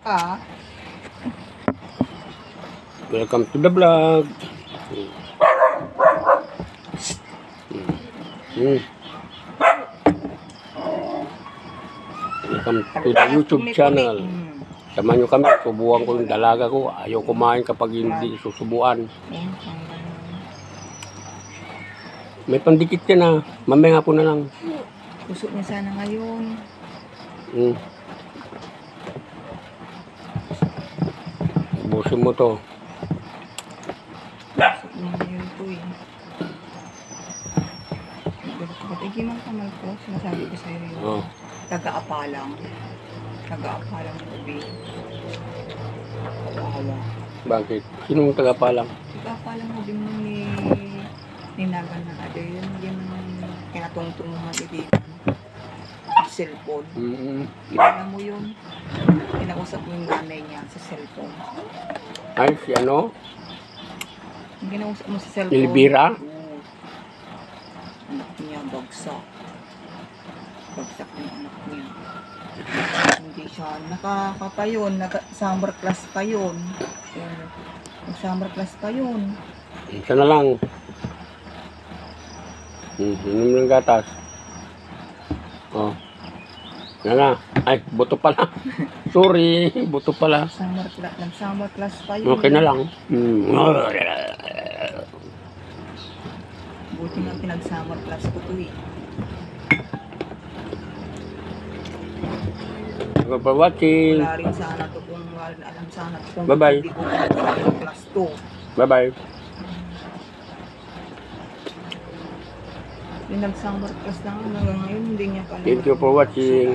ka. Welcome to the vlog. Welcome to the YouTube channel. Samahan nyo kami, subuhan ko yung dalaga ko. Ayaw kumain kapag hindi susubuan. May pandikit yan ah. Mamaya nga po na lang. Kusok niya sana ngayon. Ubusin mo to. Kusok niya ngayon po eh. Kapatid man kamal ko, sinasabi ko sa'yo yun. Oh. Taga-apalang. Taga-apalang ubi. Kawawa. Bakit? Sinong tagapalang? Taga-apalang ubi mo ni Nagan na ado yun. Yung kinatungtong mo malidikan. Cellphone. Alam mo yun. Kinausap mo yung nanay niya sa cellphone. Ay, si ano? Yung kinausap mo sa cellphone. Elvira? Anak niya, bagsak. Bagsak yung anak niya. Hindi siya nakakapayon. Summer class pa yun. Summer class pa yun. Isa na lang. Inom ng gatas. Oh. Yan na. Ay, buto pala. Sorry, buto pala. Summer class pa yun. Okay na lang. Buti nga pinag-summer class ko to eh. Thank you for watching. Wala rin sana to kung alam sana to kung Bye-bye. hindi ko summer class to. Bye-bye. Pinag-summer class lang hanggang ngayon hindi niya pala. Thank you for watching.